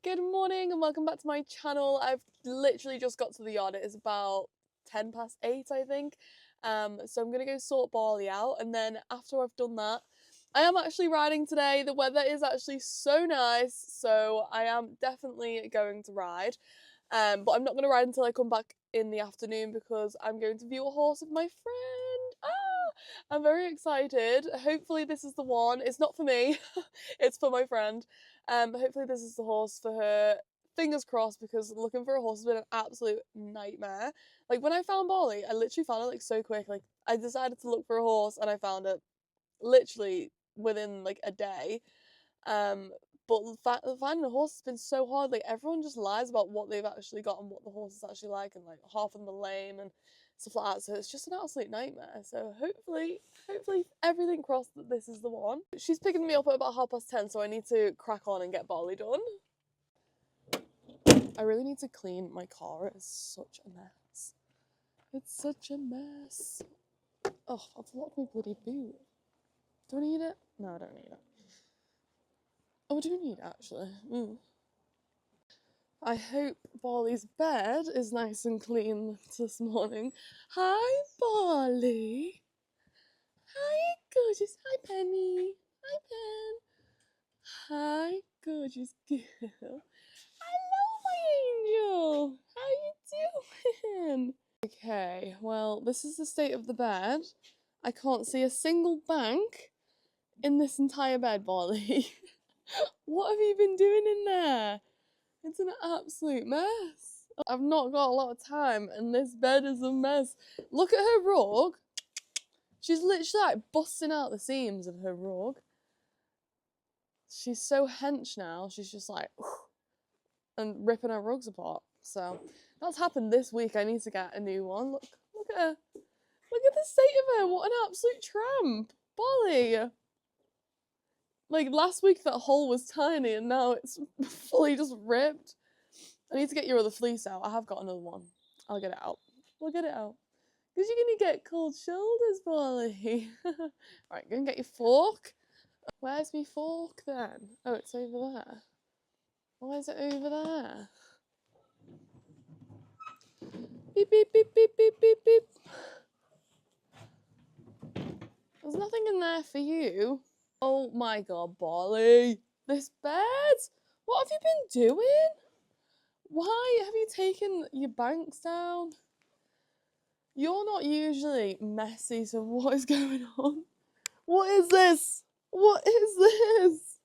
Good morning and welcome back to my channel. I've literally just got to the yard. It is about 10 past 8 I think. So I'm gonna go sort Bali out, and then after I've done that, I am actually riding today. The weather is actually so nice, so I am definitely going to ride. But I'm not gonna ride until I come back in the afternoon because I'm going to view a horse with my friend. I'm very excited. Hopefully this is the one. It's not for me, it's for my friend. Hopefully this is the horse for her. Fingers crossed, because looking for a horse has been an absolute nightmare. Like when I found Bali, I literally found it like so quick. Like I decided to look for a horse and I found it literally within like a day. But finding a horse has been so hard. Like everyone just lies about what they've actually got and what the horse is actually like, and like half of them are lame and stuff like that. So it's just an absolute nightmare. So hopefully everything crossed that this is the one. She's picking me up at about 10:30, so I need to crack on and get Bali done. I really need to clean my car. It's such a mess. It's such a mess. Oh, I've locked my bloody boot. Do I need it? No, I don't need it. Oh, I do need it, actually. I hope Bali's bed is nice and clean this morning. Hi, Bali. Hi, gorgeous. Hi, Penny. Hi, Pen. Hi, gorgeous girl. Hello, my angel. How you doing? Okay, well, this is the state of the bed. I can't see a single bank in this entire bed, Bali. What have you been doing in there? It's an absolute mess. I've not got a lot of time and this bed is a mess. Look at her rug. She's literally like busting out the seams of her rug. She's so hench now. She's just like and ripping her rugs apart. So that's happened this week. I need to get a new one. Look at her. Look at the state of her. What an absolute tramp. Bali. Like last week that hole was tiny and now it's fully just ripped. I need to get your other fleece out. I have got another one. I'll get it out. We'll get it out. Because you're going to get cold shoulders, Bali. Right, go and get your fork. Where's my fork then? Oh, it's over there. Why is it over there? Beep, beep, beep, beep, beep, beep, beep. There's nothing in there for you. Oh my god, Bali. This bed? What have you been doing? Why have you taken your banks down? You're not usually messy, so what is going on? What is this? What is this?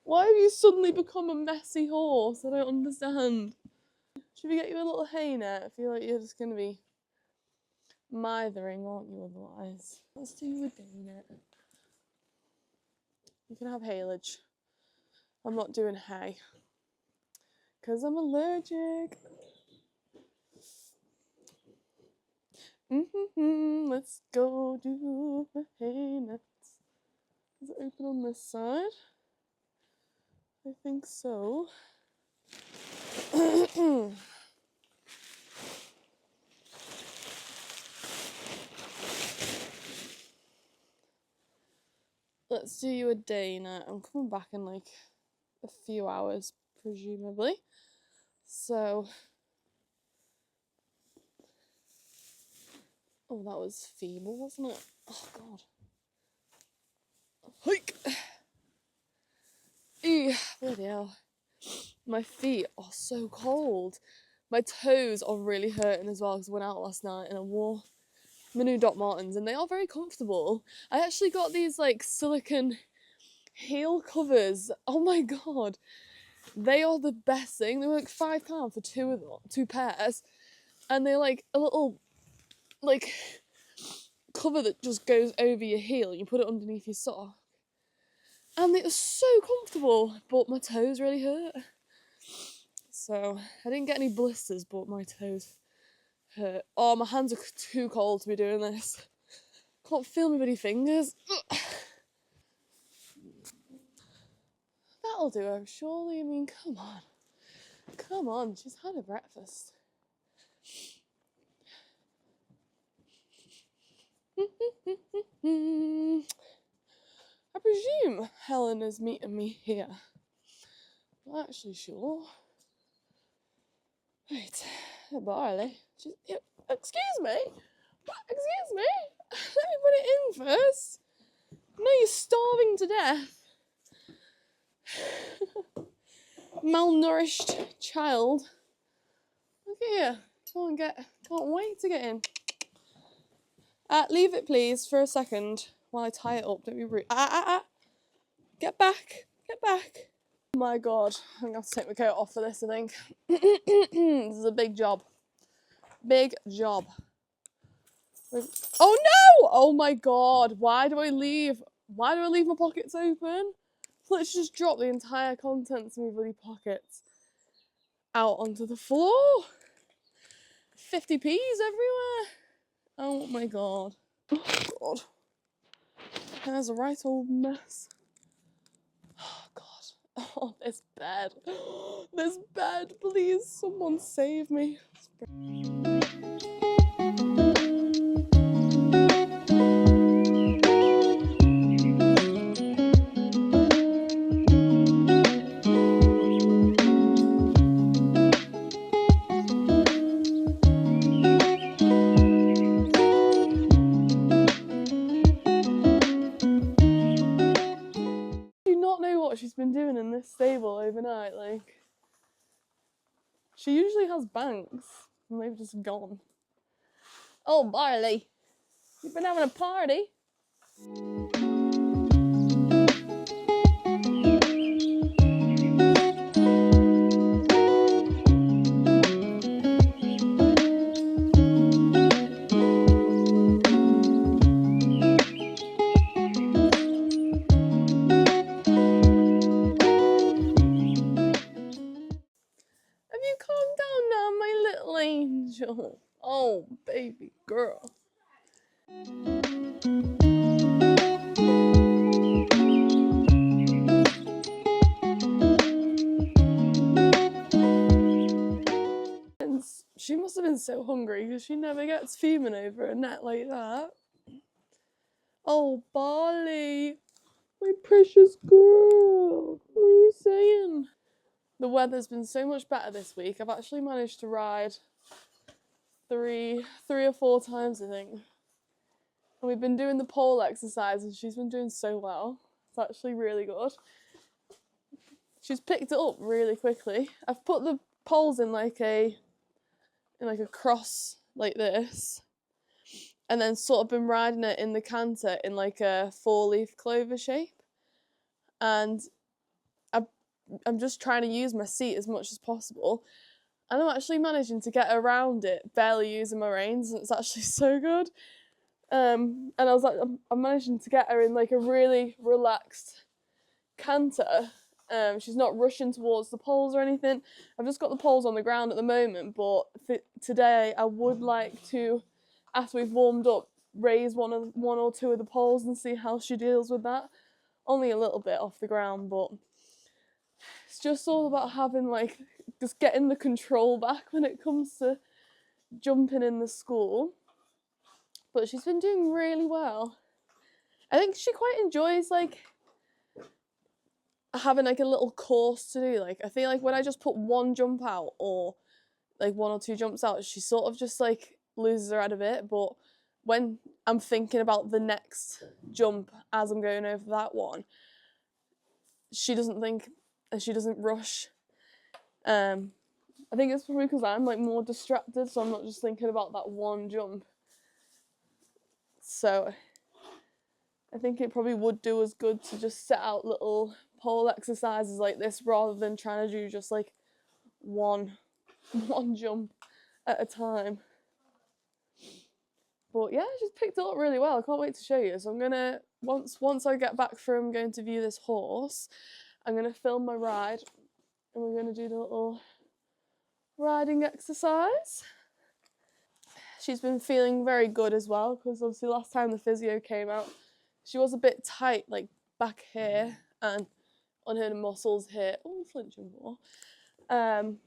Why have you suddenly become a messy horse? I don't understand. Should we get you a little hay net? I feel like you're just going to be mithering, aren't you, otherwise? Let's do you a day net. You can have haylage. I'm not doing hay. Because I'm allergic. Let's go do the hay nets. Is it open on this side? I think so. Let's do you a day net. I'm coming back in like a few hours, presumably. So, oh, that was feeble, wasn't it? Oh god. Hike. Ew, bloody hell. My feet are so cold. My toes are really hurting as well because I went out last night and I wore my new Doc Martens and they are very comfortable. I actually got these like silicone heel covers. Oh my god. They are the best thing. They were like £5 for two pairs. And they're like a little like cover that just goes over your heel. You put it underneath your sock. And it was so comfortable, but my toes really hurt. So I didn't get any blisters, but my toes hurt. Oh, my hands are too cold to be doing this. Can't feel my bloody fingers. That'll do her, surely. I mean, come on. Come on, she's had her breakfast. I presume Helen is meeting me here. Not actually sure. Right, Barley. Excuse me? Excuse me? Let me put it in first. No, you're starving to death. Malnourished child. Look here. Can't wait to get in. Leave it please for a second while I tie it up. Don't be rude. Get back. Get back. Oh my god. I'm gonna have to take my coat off for this, I think. This is a big job. Big job. Oh no! Oh my god. Why do I leave my pockets open? Let's just drop the entire contents of my bloody pockets out onto the floor. 50p's everywhere. Oh my god. Oh god. There's a right old mess. Oh god. Oh, this bed. This bed, please, someone save me. What she's been doing in this stable overnight, like she usually has banks and they've just gone. Oh Barley, you've been having a party. Calm down now, my little angel. Oh, baby girl. And she must have been so hungry because she never gets fuming over a net like that. Oh, Barley, my precious girl. What are you saying? The weather's been so much better this week. I've actually managed to ride three or four times, I think. And we've been doing the pole exercise and she's been doing so well. It's actually really good. She's picked it up really quickly. I've put the poles in like a cross like this, and then sort of been riding it in the canter in like a 4-leaf clover shape. And I'm just trying to use my seat as much as possible. And I'm actually managing to get around it, barely using my reins, and it's actually so good. And I was like, I'm managing to get her in like a really relaxed canter. She's not rushing towards the poles or anything. I've just got the poles on the ground at the moment, but today I would like to, after we've warmed up, raise one or two of the poles and see how she deals with that. Only a little bit off the ground, but it's just all about having like just getting the control back when it comes to jumping in the school. But she's been doing really well. I think she quite enjoys like having like a little course to do. Like I feel like when I just put one jump out or like one or two jumps out, she sort of just like loses her head a bit. But when I'm thinking about the next jump as I'm going over that one, she doesn't think and she doesn't rush. I think it's probably because I'm like more distracted, so I'm not just thinking about that one jump. So I think it probably would do us good to just set out little pole exercises like this rather than trying to do just like one jump at a time. But yeah, she's picked it up really well. I can't wait to show you. So I'm gonna once I get back from going to view this horse, I'm gonna film my ride and we're gonna do the little riding exercise. She's been feeling very good as well because obviously last time the physio came out, she was a bit tight like back here and on her muscles here. Oh, flinching more.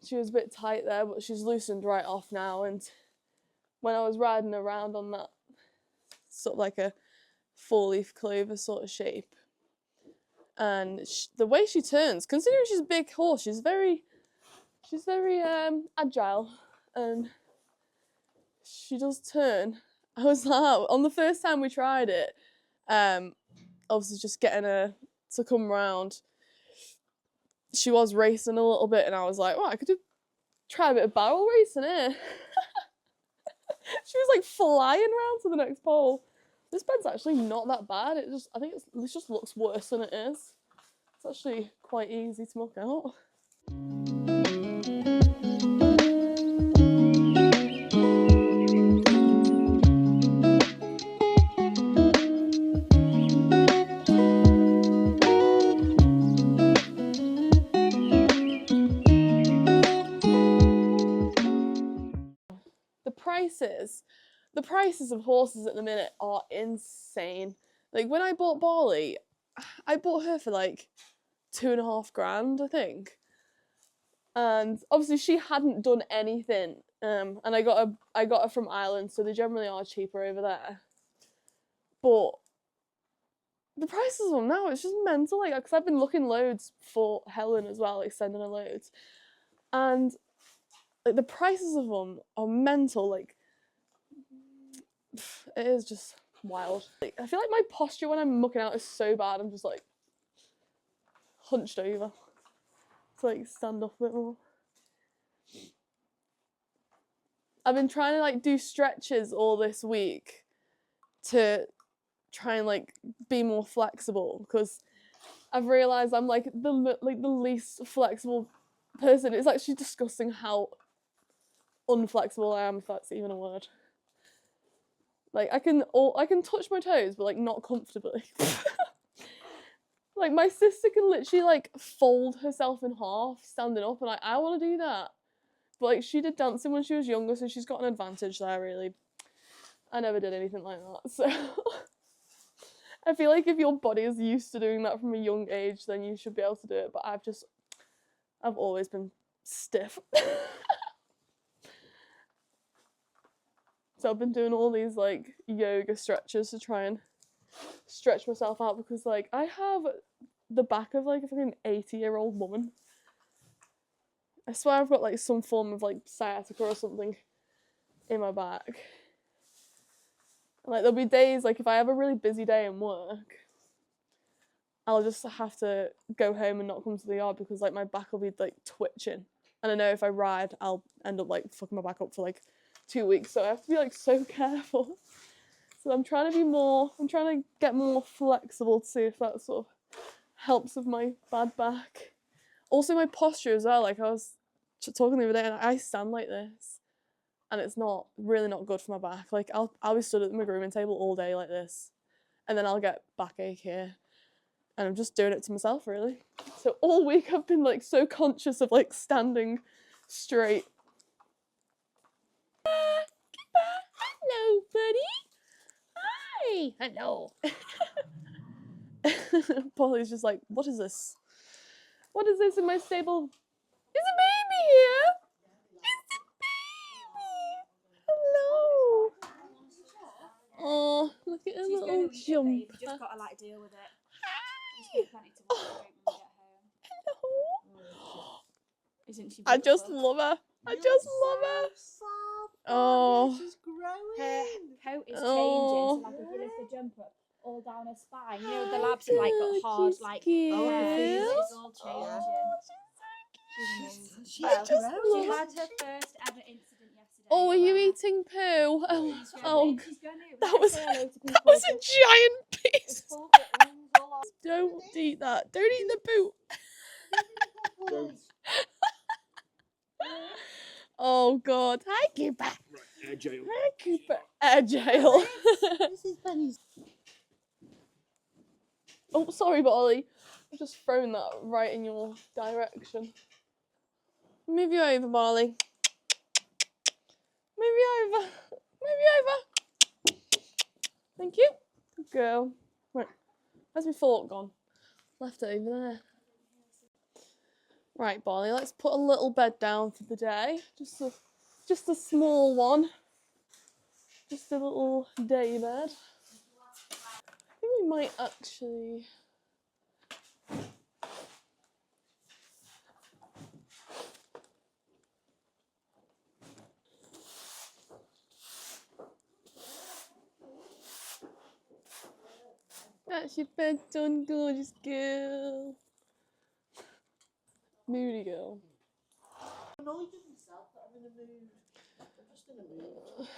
She was a bit tight there, but she's loosened right off now. And when I was riding around on that sort of like a 4-leaf clover sort of shape, and the way she turns, considering she's a big horse, she's very agile, and she does turn. I was like, on the first time we tried it, obviously just getting her to come round, she was racing a little bit, and I was like, well, I could try a bit of barrel racing here. She was like flying round to the next pole. This bed's actually not that bad. I think it just looks worse than it is. It's actually quite easy to muck out. The prices of horses at the minute are insane. Like when I bought Bali, I bought her for like $2,500, I think. And obviously she hadn't done anything. And I got her from Ireland, so they generally are cheaper over there. But the prices of them now, it's just mental. Like, because I've been looking loads for Helen as well, like sending her loads, and like the prices of them are mental. Like, it is just wild. Like, I feel like my posture when I'm mucking out is so bad. I'm just like hunched over to like stand up a bit more. I've been trying to like do stretches all this week to try and like be more flexible, because I've realised I'm like the least flexible person. It's actually disgusting how unflexible I am, if that's even a word. Like I can touch my toes, but like not comfortably. Like my sister can literally like fold herself in half standing up, and I want to do that. But like she did dancing when she was younger, so she's got an advantage there really. I never did anything like that, so I feel like if your body is used to doing that from a young age, then you should be able to do it. But I've always been stiff. So I've been doing all these like yoga stretches to try and stretch myself out, because like I have the back of like a fucking 80-year-old woman. I swear I've got like some form of like sciatica or something in my back. And, like there'll be days like if I have a really busy day in work, I'll just have to go home and not come to the yard because like my back will be like twitching. And I know if I ride, I'll end up like fucking my back up for like 2 weeks. So I have to be like so careful. So I'm trying to get more flexible to see if that sort of helps with my bad back. Also my posture as well. Like I was talking the other day, and I stand like this, and it's really not good for my back. Like I'll be stood at my grooming table all day like this, and then I'll get backache here. And I'm just doing it to myself, really. So all week I've been like so conscious of like standing straight. Hello, buddy. Hi. Hello. Polly's just like, what is this? What is this in my stable? Is a baby here? It's a baby. Hello. Oh, look at her little jump. You just gotta like deal with it. Hi. Oh, hello. Isn't she beautiful? I just love her. I just love her. Oh, she's growing. Her coat is changing, so like if you lift the jump up all down her spine, you know the labs have like got hard like hair. It's all changing. She's I just love she had her first ever incident yesterday. Oh, are you eating poo? Oh, she's gonna, that was a giant piece. Don't eat that. Don't eat the poo. Don't. Oh God! Hi, Cooper. Right, air jail. Hi, Cooper. Air jail. This is Benny's. Oh, sorry, Bolly. I've just thrown that right in your direction. Move you over, Barley. Move you over. Move you over. Thank you. Good girl. Right. Where's my fork gone? Left it over there. Right, Barley, let's put a little bed down for the day. Just a small one. Just a little day bed. I think we might actually That's your bedtime, gorgeous girl. Moody girl. No, he doesn't stop, but I'm in a mood. I'm just in a mood.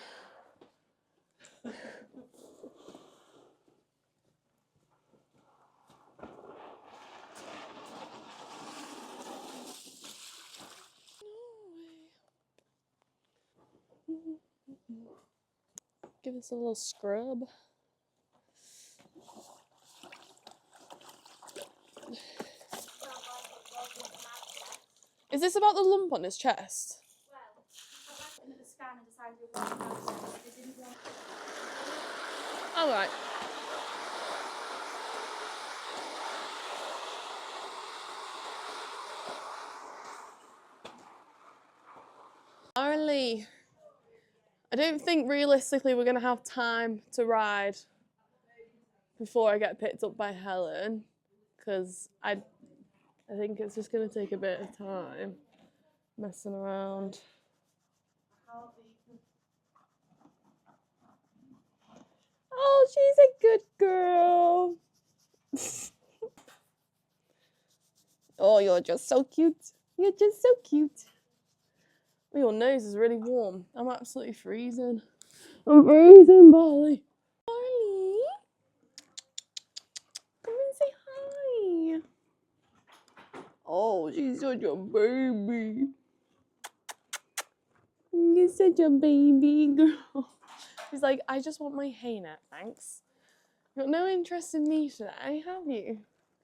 Give this a little scrub. Is this about the lump on his chest? Well, I went into the scan and decided it wasn't cancer. They didn't want. All right. Arlie, I don't think realistically we're going to have time to ride before I get picked up by Helen, because I think it's just going to take a bit of time messing around. Oh, she's a good girl. Oh, you're just so cute. You're just so cute. Oh, your nose is really warm. I'm absolutely freezing. I'm freezing, Bali. Bali. Come and say hi. Oh, she's such a baby. You're such a baby girl. She's like, I just want my hay net, thanks. You've got no interest in me today, have you?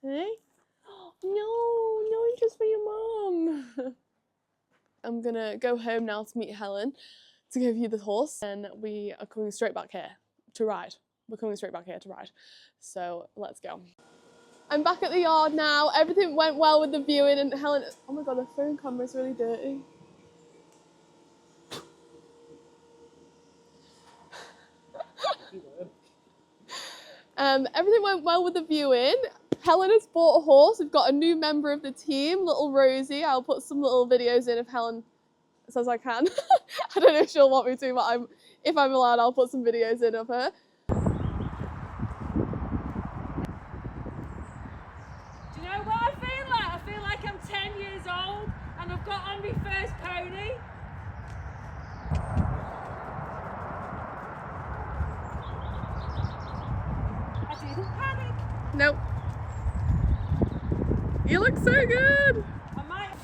Eh? No interest for your mum. I'm gonna go home now to meet Helen to give you the horse, and we are coming straight back here to ride. We're coming straight back here to ride. So let's go. I'm back at the yard now. Everything went well with the viewing, and Helen, oh my god, the phone camera's really dirty. Everything went well with the viewing. Helen has bought a horse. We've got a new member of the team, little Rosie. I'll put some little videos in if Helen says I can. I don't know if she'll want me to, but if I'm allowed, I'll put some videos in of her. Do you know what I feel like? I feel like I'm 10 years old and I've got on my first pony. I didn't panic. Nope. You look so good. I might.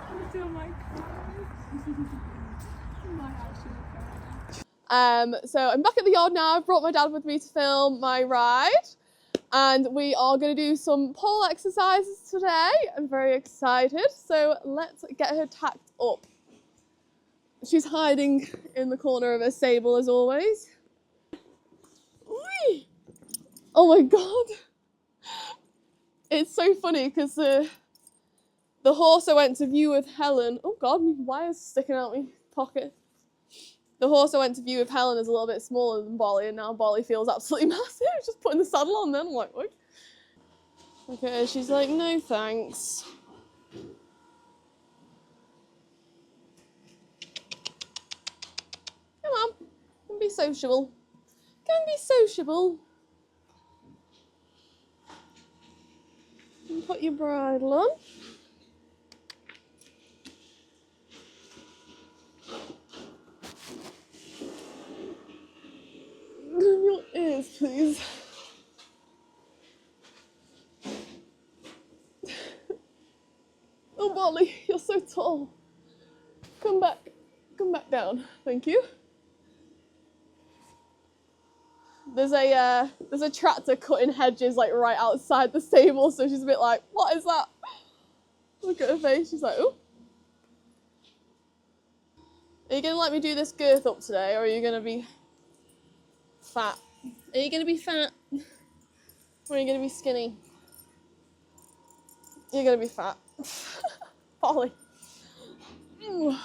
I feel like So I'm back at the yard now. I've brought my dad with me to film my ride, and we are going to do some pole exercises today. I'm very excited. So let's get her tacked up. She's hiding in the corner of her stable as always. Whee! Oh my god. It's so funny because the horse I went to view with Helen, oh god, my wire's sticking out my pocket. The horse I went to view with Helen is a little bit smaller than Bali, and now Bali feels absolutely massive. Just putting the saddle on then, I'm like, what? Okay, she's like, no thanks. Come on, come be sociable. Go and be sociable. And put your bridle on. Your ears, please. Oh, Bali, you're so tall. Come back down. Thank you. There's a tractor cutting hedges like right outside the stable, so she's a bit like, what is that? Look at her face. She's like, oh. Are you gonna let me do this girth up today, or are you gonna be fat? Are you gonna be fat? Or are you gonna be skinny? You're gonna be fat. Polly. You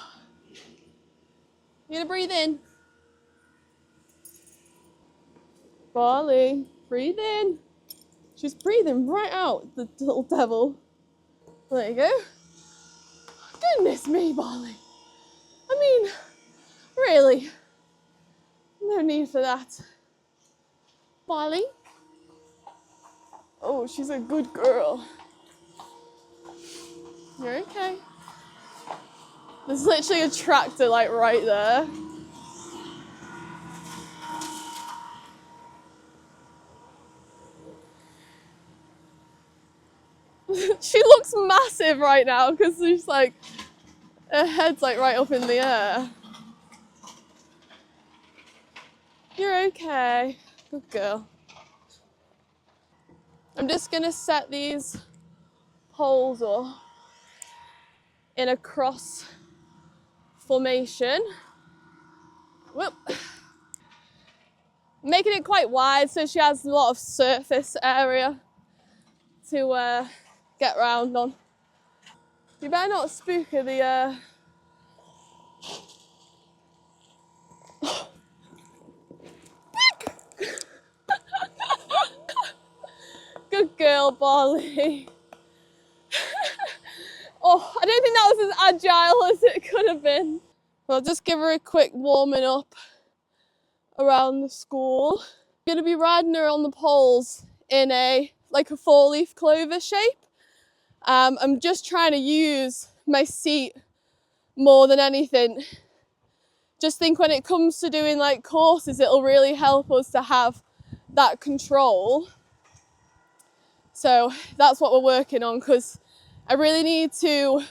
gonna breathe in? Polly, breathe in. She's breathing right out, the little devil. There you go. Goodness me, Polly. I mean, really, no need for that. Bali. Oh, she's a good girl. You're okay. There's literally a tractor like right there. She looks massive right now because she's like, her head's like right up in the air. You're okay. Good girl. I'm just gonna set these poles up in a cross formation. Whoop. Making it quite wide so she has a lot of surface area to get round on. You better not spook her, the good girl, Bali. Oh, I don't think that was as agile as it could have been. I'll just give her a quick warming up around the school. I'm gonna be riding her on the poles in a 4-leaf clover shape. I'm just trying to use my seat more than anything. Just think when it comes to doing like courses, it'll really help us to have that control. So that's what we're working on, because I really need to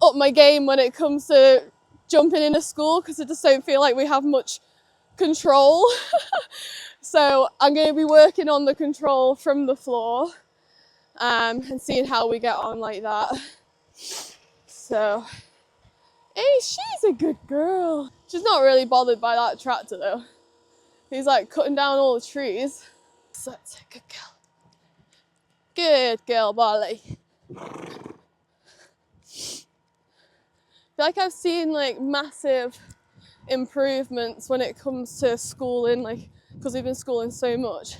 up my game when it comes to jumping in a school, because I just don't feel like we have much control. So I'm going to be working on the control from the floor and seeing how we get on like that. So, hey, she's a good girl. She's not really bothered by that tractor though. He's like cutting down all the trees. So that's a good girl. Good girl, Bali. I feel like I've seen like massive improvements when it comes to schooling, like because we've been schooling so much.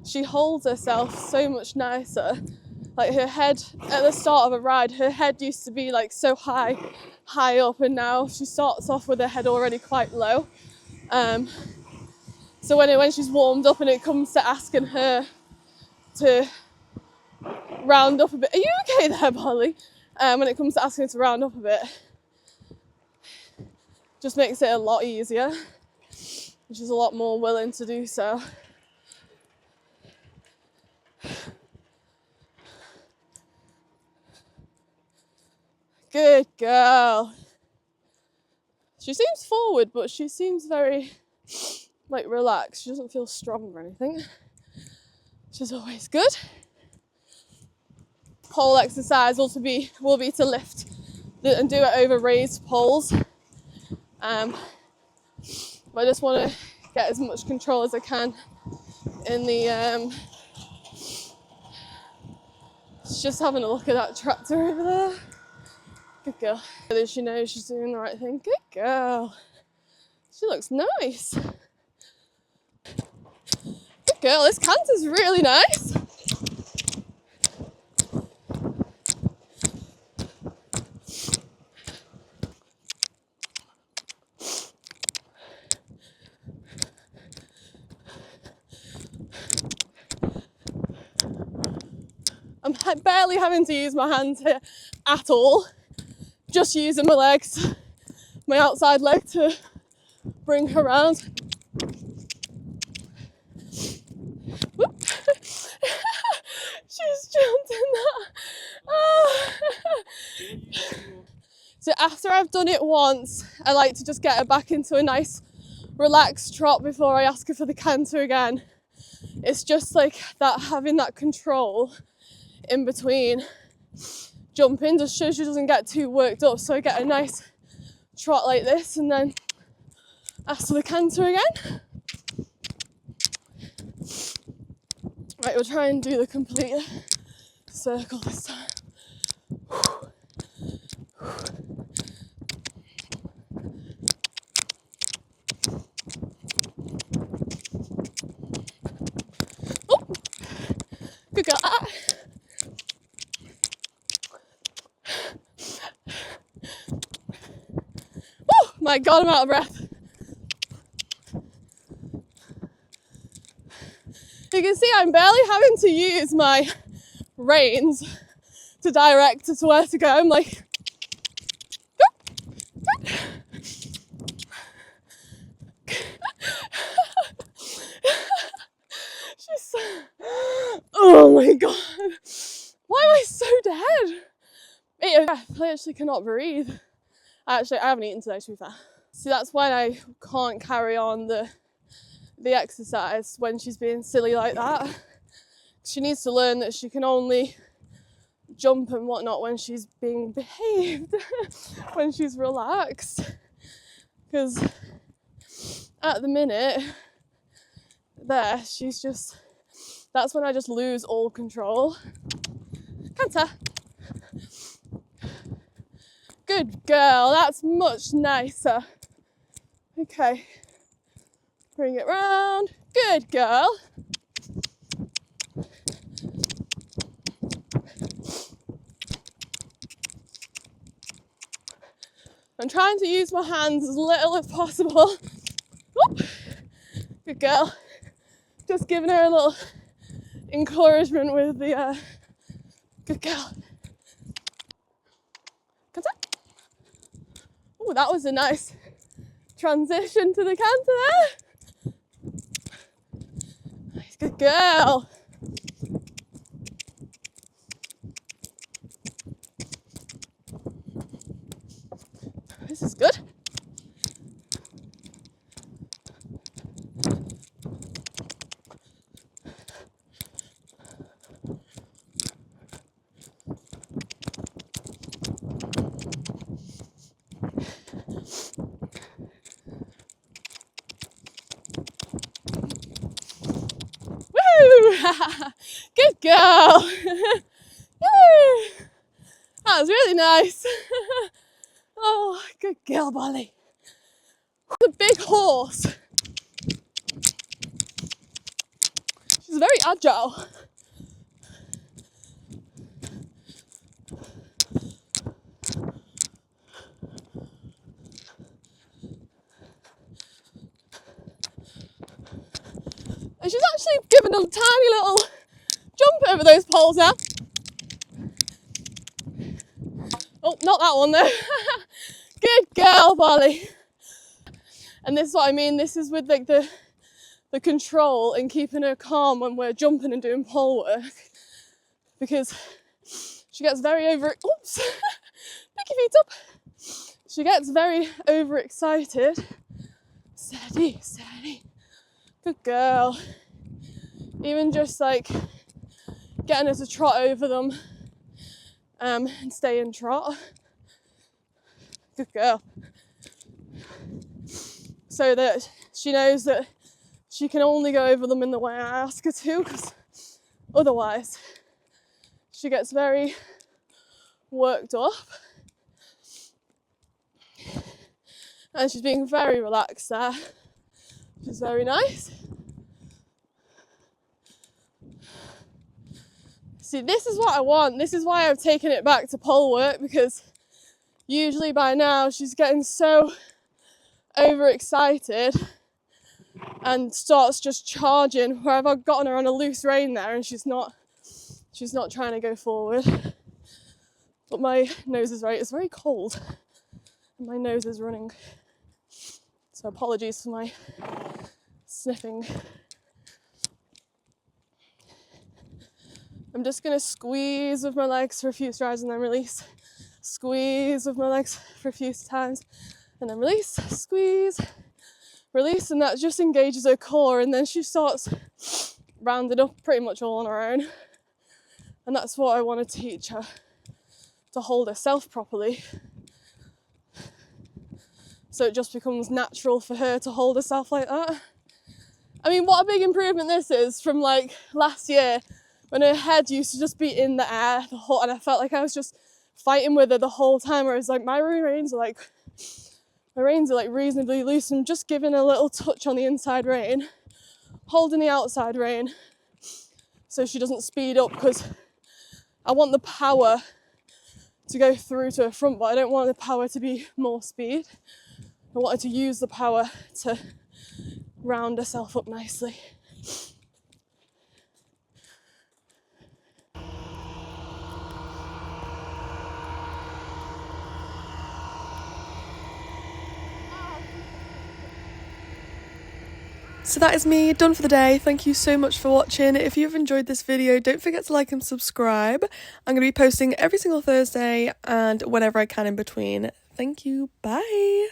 She holds herself so much nicer. Like her head at the start of a ride, her head used to be like so high up, and now she starts off with her head already quite low. So when she's warmed up and it comes to asking her to round up a bit, are you okay there, Bali? When it comes to asking her to round up a bit, just makes it a lot easier. And she's a lot more willing to do so. Good girl. She seems forward, but she seems very like relaxed. She doesn't feel strong or anything, which is always good. Pole exercise will be to lift and do it over raised poles. But I just want to get as much control as I can in the just having a look at that tractor over there. Good girl. Whether she knows she's doing the right thing. Good girl. She looks nice. Good girl. This canter's really nice. I'm barely having to use my hands here at all. Just using my legs, my outside leg to bring her around. Whoop. She's jumped in that. Oh. So after I've done it once, I like to just get her back into a nice relaxed trot before I ask her for the canter again. It's just like that, having that control in between jumping, just so she doesn't get too worked up. So I get a nice trot like this and then ask for the canter again. Right, we'll try and do the complete circle this time. Oh, good girl. Oh my God, I'm out of breath. You can see I'm barely having to use my reins to direct her to where to go. I'm like, she's so... Oh my god. Why am I so dead? I literally cannot breathe. Actually, I haven't eaten today, to be fair. See, that's why I can't carry on the exercise when she's being silly like that. She needs to learn that she can only jump and whatnot when she's being behaved, when she's relaxed. Because at the minute, she's just... That's when I just lose all control. Canter. Good girl, that's much nicer. Okay, bring it round. Good girl. I'm trying to use my hands as little as possible. Whoop. Good girl. Just giving her a little encouragement with the good girl. Oh, that was a nice transition to the canter there. Nice, good girl. This is good. Good girl. That was really nice. Oh, good girl, Bali. The big horse. She's very agile. And she's actually given a tiny little jump over those poles now. Oh, not that one though. Good girl, Bali. And this is what I mean. This is with like the control and keeping her calm when we're jumping and doing pole work, because she gets very oops, pick your feet up. She gets very overexcited. Steady, steady. Good girl. Even just like getting her to trot over them and stay in trot. Good girl. So that she knows that she can only go over them in the way I ask her to, because otherwise she gets very worked up. And she's being very relaxed there, which is very nice. See, this is what I want. This is why I've taken it back to pole work, because usually by now she's getting so overexcited and starts just charging, where I've gotten her on a loose rein there and she's not trying to go forward. But my nose is it's very cold and my nose is running. So apologies for my sniffing. I'm just going to squeeze with my legs for a few strides and then release. Squeeze with my legs for a few times and then release, squeeze, release, and that just engages her core, and then she starts rounding up pretty much all on her own. And that's what I want to teach her, to hold herself properly. So it just becomes natural for her to hold herself like that. I mean, what a big improvement this is from like last year, when her head used to just be in the air and I felt like I was just fighting with her the whole time, whereas like my reins are like reasonably loose. I'm just giving a little touch on the inside rein, holding the outside rein so she doesn't speed up, because I want the power to go through to her front, but I don't want the power to be more speed. I want her to use the power to round herself up nicely. So that is me done for the day. Thank you so much for watching. If you've enjoyed this video, don't forget to like and subscribe. I'm going to be posting every single Thursday and whenever I can in between. Thank you. Bye.